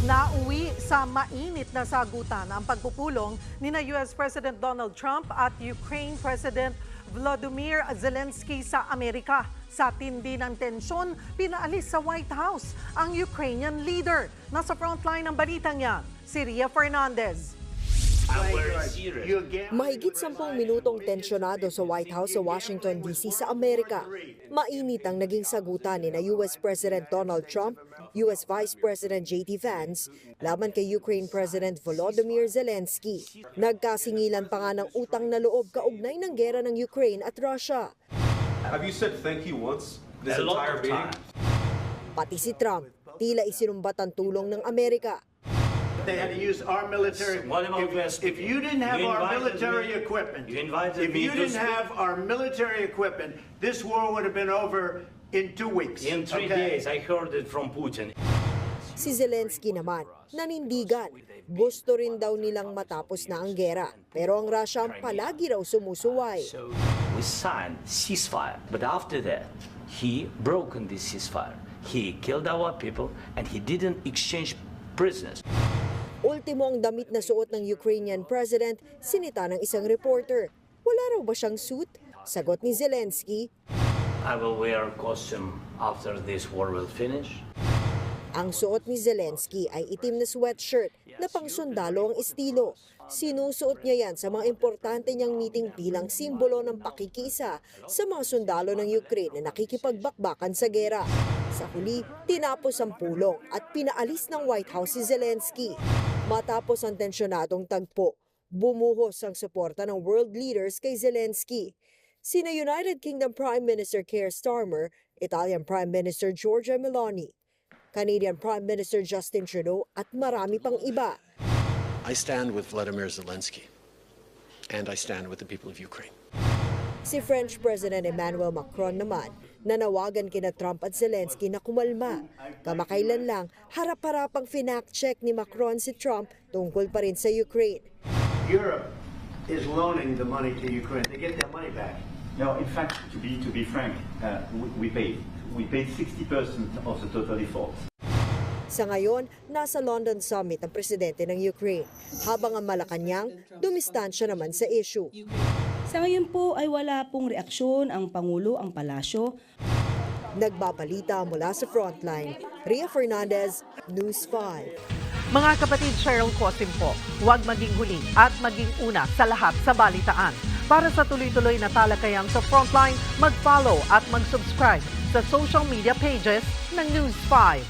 Nauwi sa mainit na sagutan ang pagpupulong ni US President Donald Trump at Ukraine President Volodymyr Zelensky sa Amerika. Sa tindi ng tensyon, pinaalis sa White House ang Ukrainian leader. Nasa frontline ng balitang yan, si Ria Fernandez. Mahigit 10 minutong tensyonado sa White House sa Washington, D.C. sa Amerika. Mainit ang naging sagutan ni US President Donald Trump, US Vice President J.D. Vance, laban kay Ukraine President Volodymyr Zelensky. Nagkasingilan pa nga ng utang na loob kaugnay ng gera ng Ukraine at Russia. Have you said thank you once this entire meeting? Pati si Trump, tila isinumbat ang tulong ng Amerika. They had to use our military. If you didn't have our military equipment, this war would have been over in 2 weeks. In 3 days, I heard it from Putin. Si Zelensky naman, nanindigan. Gusto rin daw nilang matapos na ang gera. Pero ang Russia ang palagi raw sumusuway. So we signed ceasefire, but after that, he broken this ceasefire. He killed our people and he didn't exchange prisoners. Ultimo ang damit na suot ng Ukrainian president, sinita ng isang reporter. Wala raw ba siyang suit? Sagot ni Zelensky, I will wear a costume after this war will finish. ang suot ni Zelensky ay itim na sweatshirt na pangsundalo ang estilo. Sinusuot niya yan sa mga importante niyang meeting bilang simbolo ng pakikisa sa mga sundalo ng Ukraine na nakikipagbakbakan sa gera. Sa huli, tinapos ang pulong at pinaalis ng White House si Zelensky. Matapos ang tensyonadong tagpo, bumuhos ang suporta ng world leaders kay Zelensky. Sina United Kingdom Prime Minister Keir Starmer, Italian Prime Minister Giorgia Meloni, Canadian Prime Minister Justin Trudeau at marami pang iba. I stand with Volodymyr Zelensky, and I stand with the people of Ukraine. Si French President Emmanuel Macron naman, nanawagan kina Trump at Zelensky na kumalma. Kamakailan lang, harap-harapang finact-check ni Macron si Trump tungkol pa rin sa Ukraine. Europe is loaning the money to Ukraine. They get their money back. No, in fact, to be frank, we paid 60% of the total effort. Sa ngayon, nasa London Summit ang presidente ng Ukraine, habang ang Malacanang dumistansya naman sa issue. Sa ngayon po ay wala pong reaksyon ang Pangulo, ang palasyo. Nagbabalita mula sa frontline, Ria Fernandez, News 5. Mga kapatid, Cheryl Cosim po, huwag maging huli at maging una sa lahat sa balitaan. Para sa tuloy-tuloy na talakayan sa Frontline, mag-follow at mag-subscribe sa social media pages ng News 5.